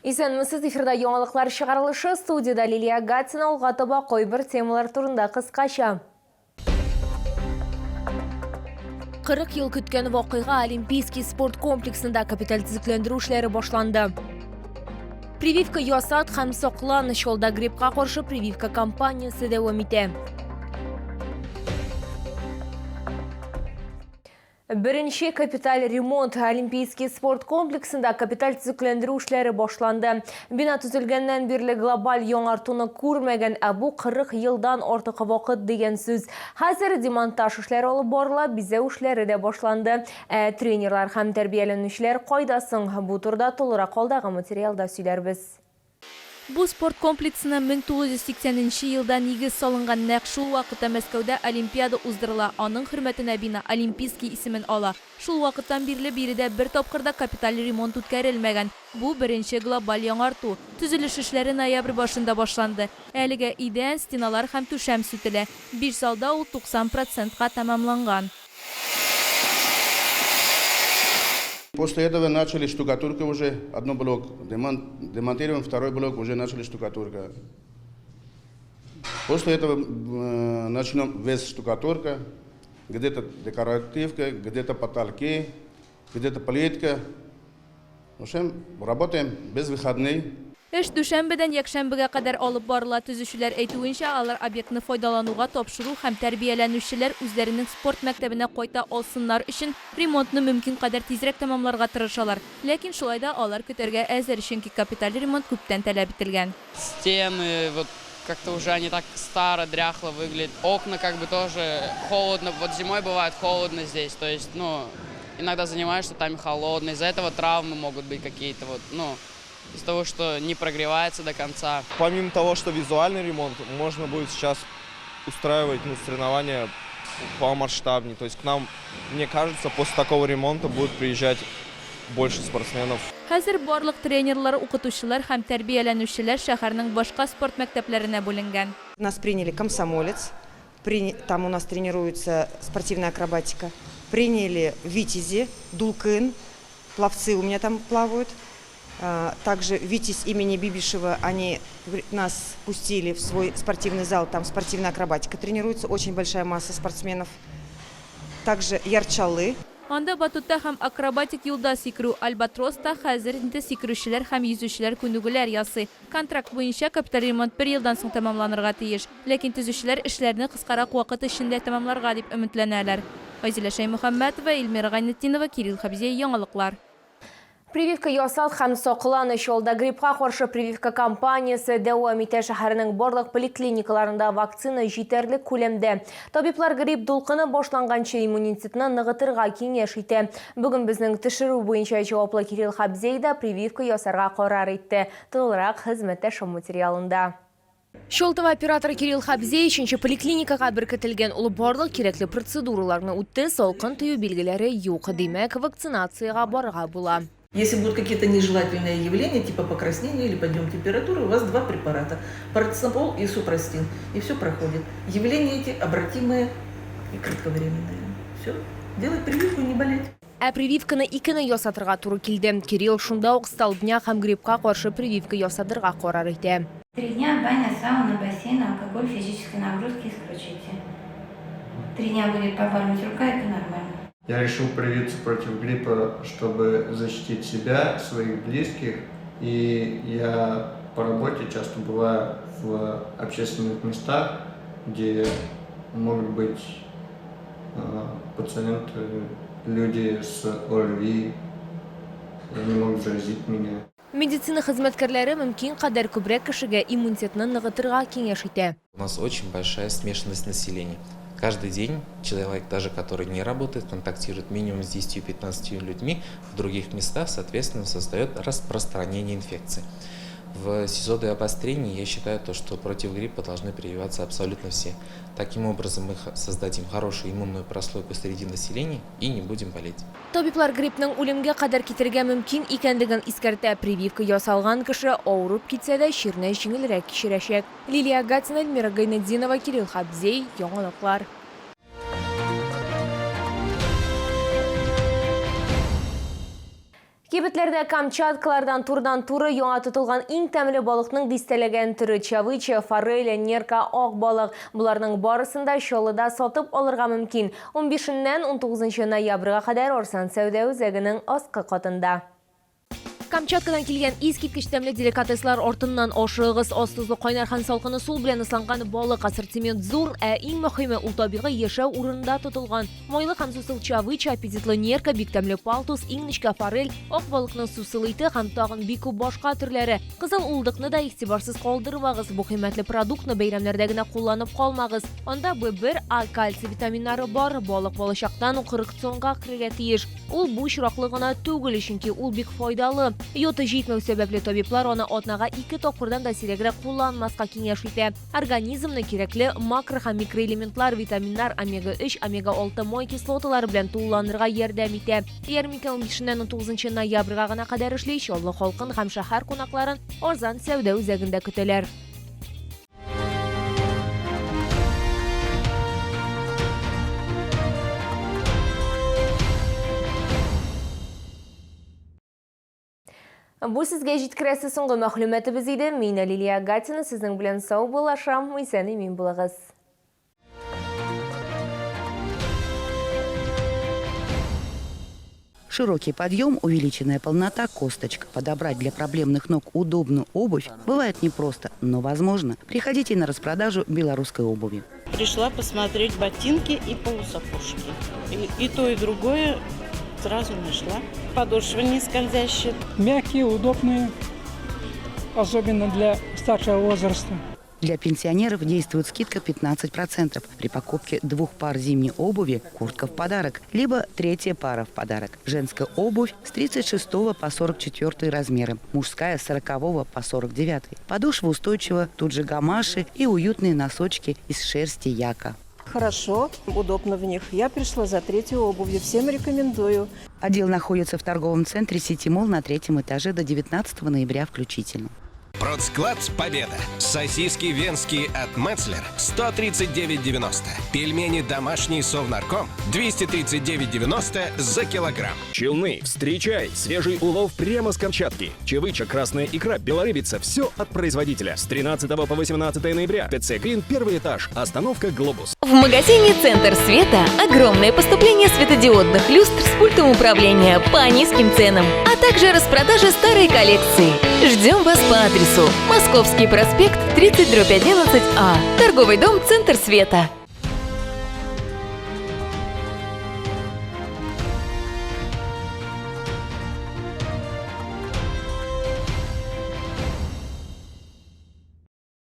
Исәнмесез, эфирда яңалыклар чыгарылышы, студияда Лилия Гатина, алга таба койбер темалар турында кыскача. 40 ел көткән вакыйга Олимпийский спорт комплексында капиталь төзекләндерү эшләре башланды. Прививка ясат һәм сакланыш йолда гриппка каршы прививка кампаниясе дәвам итә. Беренче капиталь ремонт Олимпийский спорт комплексында капиталь төзекләндерү эшләре башланды. Бина төзелгәннән бирле глобаль яңартуны күрмәгән, бу 40 елдан артык вакыт дигән сүз. Хәзер демонтаж эшләре алып барыла, бизәү эшләре дә башланды. Тренерлар һәм тәрбияләнүчеләр кайда соң? Бу турыда тулырак алдагы материалда сөйләрбез. Бу спорт комплексына 1980 елда нигез салынган, нәкъ шул вакытта Мәскәүдә Олимпиада уздырыла. Аның хөрмәтенә бина Олимпийский исемен ала. Шул вакыттан бирле биредә бер тапкырда капиталь ремонт үткәрелмәгән. Бу беренче глобаль яңарту. Төзелеш эшләре ноябрь башында башланды. Әлегә идән, стеналар һәм түшәм сүтелә. 5 залда ул 90%-ка тәмамланган. После этого начали штукатурка уже, одно блок демонтируем, второй блок уже начали штукатурка. После этого начнем весь штукатурка, где-то декоративка, где-то потолки, где-то плитка. В общем, работаем без выходных. Эш дүшәмбедән якшәмбегә кадәр алып барыла. Төзүчеләр әйтүенчә, алар объектны файдалануга тапшыру һәм тәрбияләнүчеләр үзләренең спорт мәктәбенә кайта алсыннар өчен ремонтны мөмкин кадәр тизрәк тәмамларга тырышалар. Ләкин шулай да алар көтәргә әзер, чөнки капиталь ремонт күптән таләп ителгән. Стены, вот как-то уже они так старо, дряхло выглядят. Окна как бы тоже холодно. Вот зимой бывает холодно здесь. То есть, иногда занимаешься, там холодно. Из-за этого травмы могут быть какие-то из того, что не прогревается до конца. Помимо того, что визуальный ремонт, можно будет сейчас устраивать соревнования помасштабнее. То есть к нам, мне кажется, после такого ремонта будут приезжать больше спортсменов. Хәзер барлык тренерлар, укытучылар һәм тәрбияләнүчеләр шәһәрнең башка спорт мәктәпләренә бүленгән. Нас приняли Комсомолец, там у нас тренируется спортивная акробатика. Приняли Витязи, Дулкын, пловцы у меня там плавают. Также Витязь имени Бибишева, они нас пустили в свой спортивный зал, там спортивная акробатика тренируется, очень большая масса спортсменов. Также Ярчалы. Анда батутта һәм акробатик юлда сикерү, альбатроста хәзер инде сикерүчеләр һәм yüзүчеләр күнегүләр ясый. Контракт буенча капиталь ремонт 1 елдан соң тәмамланырга тиеш. Ләкин төзүчеләр эшләрне кыскарак вакыт эчендә тәмамларга дип өметләнәләр. Айзилә Шәймөхәммәтова, Илмира Гайнетдинова, Кирилл Хабзей, яңалыклар. Прививка ясат һәм сакланыш йолда гриппка каршы прививка кампаниясе дәвам итә. Шәһәрнең барлык поликлиникаларында вакцина җитәрлек күләмдә. Табиблар грипп дулкыны башланганчы иммунитетны ныгытырга киңәш итә. Бүген безнең төшерү буенча җаваплы Кирилл Хабзей да прививка ясарга карар итте. Тулырак хезмәттәш материалында. Шолтова оператор Кирилл Хабзей 3-нче поликлиникага беркетелгән. Ул барлык кирәкле процедураларны үтте, салкын тыю билгеләре юк. Димәк, вакцинациягә барырга була. Если будут какие-то нежелательные явления, типа покраснения или подъем температуры, у вас 2 препарата – парацетамол и супрастин. И все проходит. Явления эти обратимые и кратковременные. Все. Делать прививку и не болеть. Прививканы икене ясатырга туры килде. Кирилл шунда ук столбня һәм гриппка каршы прививка ясатырга карар итә. 3 дня баня, сауна, бассейн, алкоголь, физической нагрузки исключите. 3 дня будет побаливать рука, это нормально. Я решил привиться против гриппа, чтобы защитить себя, своих близких. И я по работе часто бываю в общественных местах, где могут быть пациенты, люди с ОРВИ, и они могут заразить меня. Медицина хезмәткәрләре мөмкин кадәр күбрәк кешегә иммунитетны ныгытырга киңәш итә. У нас очень большая смешанность населения. Каждый день человек, даже который не работает, контактирует минимум с 10-15 людьми в других местах, соответственно, создает распространение инфекции. В сезоны обострения я считаю, что против гриппа должны прививаться абсолютно все. Таким образом мы создадим хорошую иммунную прослойку среди населения и не будем болеть. Табиблар гриппның үлемгә кадәр китергә мөмкин икәнлеген искәртә. Прививка ясалган кеше авырып китсә дә чирне җиңелрәк кичерәчәк. Лилия Гатина, Эльмира Гайнетдинова, Кирилл Хабзей, яңалыклар. Египетлерде Камчаткалардан турдан-туры яңа тотылган иң тәмле балыкның дистәләгән түрі чавыча, форель, нерка, ак балык. Буларның барысында Чаллыда сатып алырга мөмкин. 15-ннән 19 ноябрьгә кадәр Орсан сәүдә үзәгенең аскы катында. Камчаткадан килгән искиткеч тәмле деликатеслар артыннан ашыгыз, астызлы кайнар һәм салкыны сул белән ысланган балык ассортимент зур, иң мөһиме ул табигый яшәү урынында тотылган. Майлы һәм сусыл чавыча, аппетитлы нерка, бик тәмле палтус, иң нечкә форель, ак балыкның сусыл ите һәм тагын бик күп башка төрләре. Кызыл улдыкны да игътибарсыз калдырмагыз. Бу кыйммәтле продуктны бәйрәмнәрдә генә кулланып калмагыз. Анда B1, A, кальций витаминнары бар. Балык балачактан ук 40 сомга керергә тиеш. Ул бу очраклы гына түгел, чөнки ул бик файдалы. Йоты җитмәү сәбәпле табиблар аны атнага 2 тапкырдан да сирәгрәк кулланмаска киңәш итә. Организмны кирәкле макро һәм микроэлементлар, витаминнар, омега-3, омега-6 май кислоталары белән тулыланырга ярдәм итә. Ярминкә 15-ннән 19 ноябрьгә гына кадәр эшли. Чаллы халкын һәм шәһәр кунакларын Орсан сәүдә үзәгендә көтәләр. Бу сезгә җиткерәсе соңгы мәгълүматыбыз иде. Мин Лилия Гатина, сезнең белән сау булашам. Исән имин булыгыз. Широкий подъем, увеличенная полнота, косточка. Подобрать для проблемных ног удобную обувь бывает непросто, но возможно. Приходите на распродажу белорусской обуви. Пришла посмотреть ботинки и полусапожки. И то, и другое сразу нашла. Подошвы не скользящие. Мягкие, удобные, особенно для старшего возраста. Для пенсионеров действует скидка 15%. При покупке 2 пар зимней обуви куртка в подарок, либо 3-я пара в подарок. Женская обувь с 36 по 44 размеры, мужская с 40 по 49. Подошва устойчива, тут же гамаши и уютные носочки из шерсти яка. Хорошо, удобно в них. Я пришла за 3-ю обувью. Всем рекомендую. Отдел находится в торговом центре «Сити-Молл» на 3-м этаже до 19 ноября включительно. Продсклад «Победа». Сосиски венские от Мецлер 139,90. Пельмени домашние Совнарком 239,90 за килограмм. Челны, встречай! Свежий улов прямо с Камчатки. Чавыча, красная икра, белорыбица. Все от производителя. С 13 по 18 ноября. ТЦ «Грин», 1-й этаж. Остановка «Глобус». В магазине «Центр света» огромное поступление светодиодных люстр с пультом управления по низким ценам, а также распродажа старой коллекции. Ждем вас по адресу Московский проспект 30/11А. Торговый дом «Центр света».